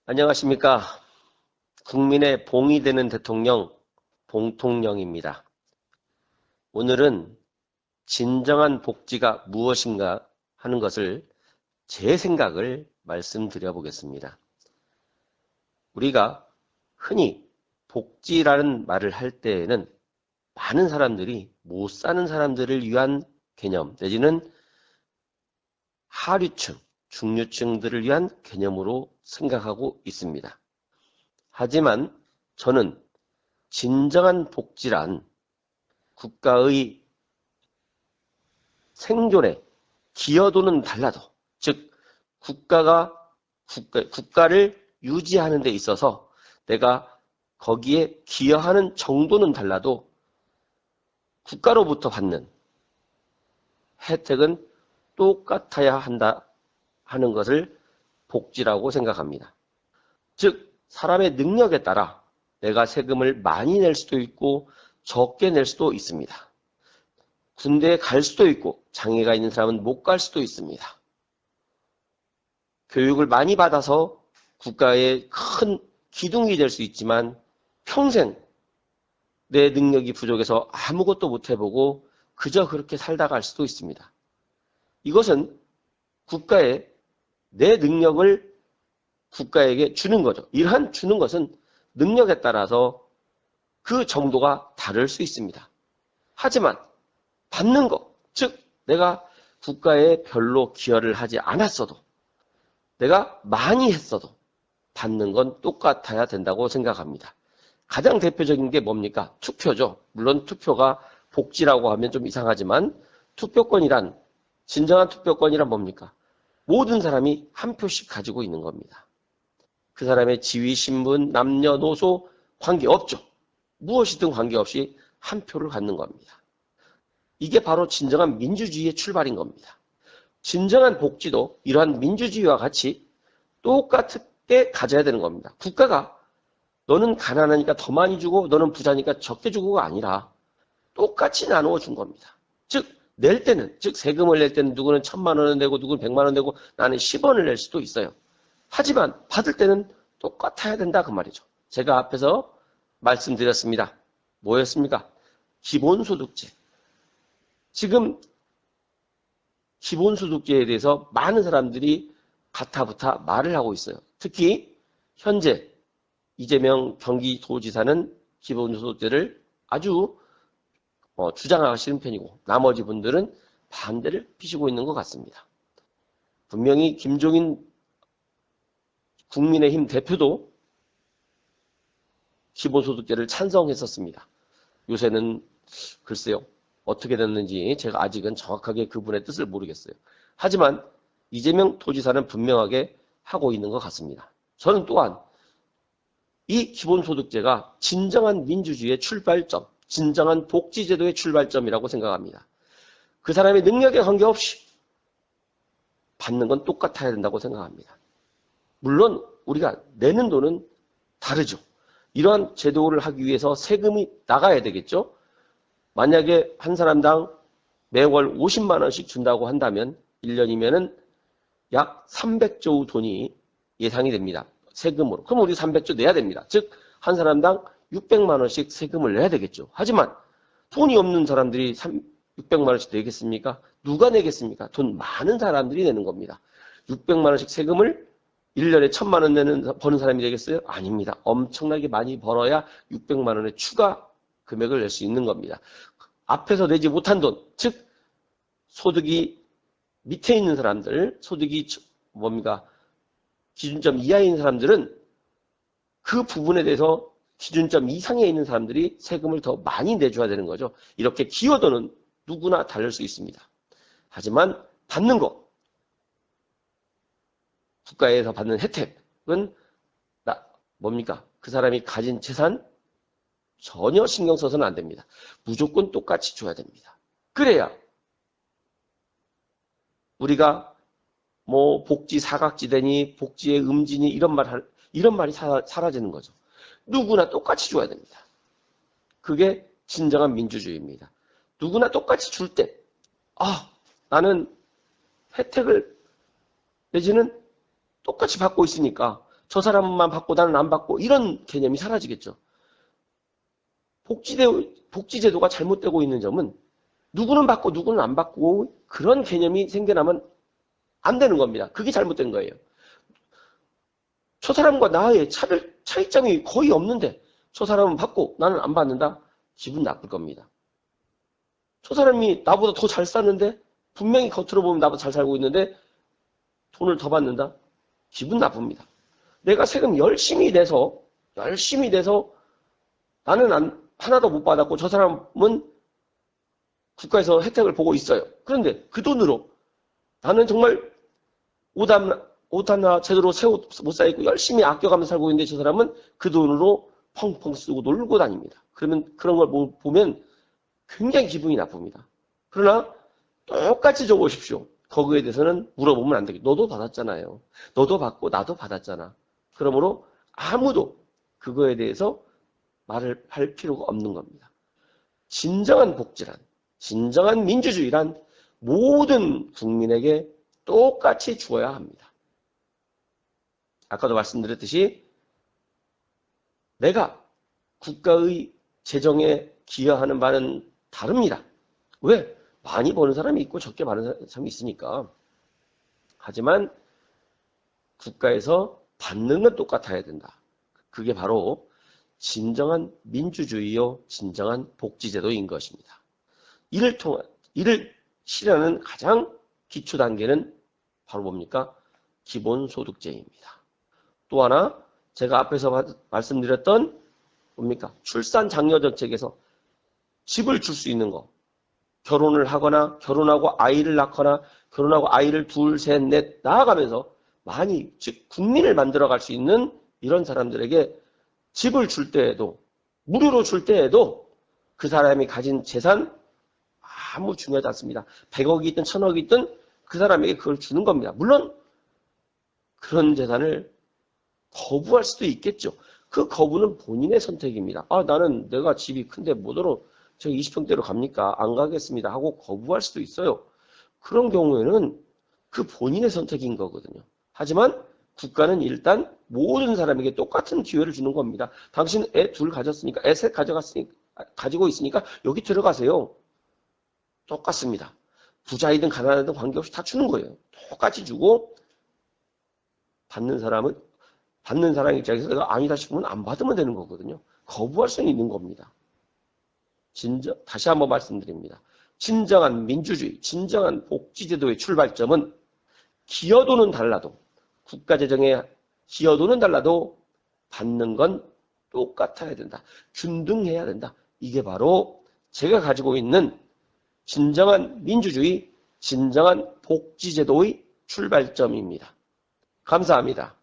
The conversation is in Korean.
안녕하십니까. 국민의 봉이 되는 대통령, 봉통령입니다. 오늘은 진정한 복지가 무엇인가 하는 것을 제 생각을 말씀드려 보겠습니다. 우리가 흔히 복지라는 말을 할 때에는 많은 사람들이 못 사는 사람들을 위한 개념 내지는 하류층, 중류층들을 위한 개념으로 생각하고 있습니다. 하지만 저는 진정한 복지란 국가의 생존에 기여도는 달라도, 즉 국가를 유지하는 데 있어서 내가 거기에 기여하는 정도는 달라도 국가로부터 받는 혜택은 똑같아야 한다 하는 것을 복지라고 생각합니다. 즉 사람의 능력에 따라 내가 세금을 많이 낼 수도 있고 적게 낼 수도 있습니다. 군대에 갈 수도 있고 장애가 있는 사람은 못 갈 수도 있습니다. 교육을 많이 받아서 국가의 큰 기둥이 될 수 있지만 평생 내 능력이 부족해서 아무것도 못 해보고 그저 그렇게 살다 갈 수도 있습니다. 이것은 국가에 내 능력을 국가에게 주는 거죠. 이러한 주는 것은 능력에 따라서 그 정도가 다를 수 있습니다. 하지만 받는 것, 즉 내가 국가에 별로 기여를 하지 않았어도 내가 많이 했어도 받는 건 똑같아야 된다고 생각합니다. 가장 대표적인 게 뭡니까? 투표죠. 물론 투표가 복지라고 하면 좀 이상하지만 투표권이란, 진정한 투표권이란 뭡니까? 모든 사람이 한 표씩 가지고 있는 겁니다. 그 사람의 지위, 신분, 남녀노소 관계없죠. 무엇이든 관계없이 한 표를 갖는 겁니다. 이게 바로 진정한 민주주의의 출발인 겁니다. 진정한 복지도 이러한 민주주의와 같이 똑같게 가져야 되는 겁니다. 국가가 너는 가난하니까 더 많이 주고 너는 부자니까 적게 주고가 아니라 똑같이 나누어 준 겁니다. 즉 낼 때는, 즉 세금을 낼 때는 누구는 1,000만 원을 내고 누구는 100만 원 내고 나는 10원을 낼 수도 있어요. 하지만 받을 때는 똑같아야 된다 그 말이죠. 제가 앞에서 말씀드렸습니다. 뭐였습니까? 기본소득제. 지금 기본소득제에 대해서 많은 사람들이 가타부타 말을 하고 있어요. 특히 현재 이재명 경기도지사는 기본소득제를 아주 주장하시는 편이고 나머지 분들은 반대를 피시고 있는 것 같습니다. 분명히 김종인 국민의힘 대표도 기본소득제를 찬성했었습니다. 요새는 글쎄요. 어떻게 됐는지 제가 아직은 정확하게 그분의 뜻을 모르겠어요. 하지만 이재명 도지사는 분명하게 하고 있는 것 같습니다. 저는 또한 이 기본소득제가 진정한 민주주의의 출발점, 진정한 복지제도의 출발점이라고 생각합니다. 그 사람의 능력에 관계없이 받는 건 똑같아야 된다고 생각합니다. 물론 우리가 내는 돈은 다르죠. 이러한 제도를 하기 위해서 세금이 나가야 되겠죠. 만약에 한 사람당 매월 50만 원씩 준다고 한다면 1년이면은 약 300조 돈이 예상이 됩니다. 세금으로. 그럼 우리 300조 내야 됩니다. 즉 한 사람당 600만 원씩 세금을 내야 되겠죠. 하지만 돈이 없는 사람들이 600만 원씩 내겠습니까? 누가 내겠습니까? 돈 많은 사람들이 내는 겁니다. 600만 원씩 세금을 1년에 1,000만 원 버는 사람이 되겠어요? 아닙니다. 엄청나게 많이 벌어야 600만 원의 추가 금액을 낼 수 있는 겁니다. 앞에서 내지 못한 돈, 즉 소득이 밑에 있는 사람들, 소득이 뭡니까? 기준점 이하에 있는 사람들은 그 부분에 대해서 기준점 이상에 있는 사람들이 세금을 더 많이 내줘야 되는 거죠. 이렇게 기여도는 누구나 다를 수 있습니다. 하지만 받는 거, 국가에서 받는 혜택은 뭡니까? 그 사람이 가진 재산 전혀 신경 써서는 안 됩니다. 무조건 똑같이 줘야 됩니다. 그래야 우리가 뭐 복지 사각지대니 복지의 음지니 이런 말이 사라지는 거죠. 누구나 똑같이 줘야 됩니다. 그게 진정한 민주주의입니다. 누구나 똑같이 줄 때, 나는 혜택을 내지는 똑같이 받고 있으니까 저 사람만 받고 나는 안 받고 이런 개념이 사라지겠죠. 복지제도가 잘못되고 있는 점은 누구는 받고 누구는 안 받고 그런 개념이 생겨나면 안 되는 겁니다. 그게 잘못된 거예요. 저 사람과 나의 차이점이 거의 없는데 저 사람은 받고 나는 안 받는다? 기분 나쁠 겁니다. 저 사람이 나보다 더 잘 사는데 분명히 겉으로 보면 나보다 잘 살고 있는데 돈을 더 받는다? 기분 나쁩니다. 내가 세금 열심히 내서 나는 하나도 못 받았고 저 사람은 국가에서 혜택을 보고 있어요. 그런데 그 돈으로 나는 정말 옷 하나 제대로 새 옷 못 사입고 열심히 아껴가면서 살고 있는데 저 사람은 그 돈으로 펑펑 쓰고 놀고 다닙니다. 그러면 그런 걸 보면 굉장히 기분이 나쁩니다. 그러나 똑같이 줘보십시오. 거기에 대해서는 물어보면 안 되겠죠. 너도 받았잖아요. 너도 받고 나도 받았잖아. 그러므로 아무도 그거에 대해서 말을 할 필요가 없는 겁니다. 진정한 복지란, 진정한 민주주의란 모든 국민에게 똑같이 주어야 합니다. 아까도 말씀드렸듯이 내가 국가의 재정에 기여하는 바는 다릅니다. 왜? 많이 버는 사람이 있고 적게 버는 사람이 있으니까. 하지만 국가에서 받는 건 똑같아야 된다. 그게 바로 진정한 민주주의요, 진정한 복지제도인 것입니다. 이를 실현하는 가장 기초 단계는 바로 뭡니까? 기본소득제입니다. 또 하나 제가 앞에서 말씀드렸던 뭡니까? 출산 장려 정책에서 집을 줄 수 있는 거. 결혼을 하거나 결혼하고 아이를 낳거나 결혼하고 아이를 둘, 셋, 넷 낳아가면서 많이 즉 국민을 만들어갈 수 있는 이런 사람들에게 집을 줄 때에도 무료로 줄 때에도 그 사람이 가진 재산 아무 중요하지 않습니다. 100억이 있든 1000억이 있든 그 사람에게 그걸 주는 겁니다. 물론 그런 재산을 거부할 수도 있겠죠. 그 거부는 본인의 선택입니다. 나는 내가 집이 큰데 뭐더러 저 20평대로 갑니까? 안 가겠습니다 하고 거부할 수도 있어요. 그런 경우에는 그 본인의 선택인 거거든요. 하지만 국가는 일단 모든 사람에게 똑같은 기회를 주는 겁니다. 당신 애 둘 가졌으니까, 애 셋 가지고 있으니까 여기 들어가세요. 똑같습니다. 부자이든 가난하든 관계없이 다 주는 거예요. 똑같이 주고 받는 사람 입장에서 내가 아니다 싶으면 안 받으면 되는 거거든요. 거부할 수는 있는 겁니다. 다시 한번 말씀드립니다. 진정한 민주주의, 진정한 복지제도의 출발점은 기여도는 달라도 국가재정의 기여도는 달라도 받는 건 똑같아야 된다. 균등해야 된다. 이게 바로 제가 가지고 있는 진정한 민주주의, 진정한 복지제도의 출발점입니다. 감사합니다.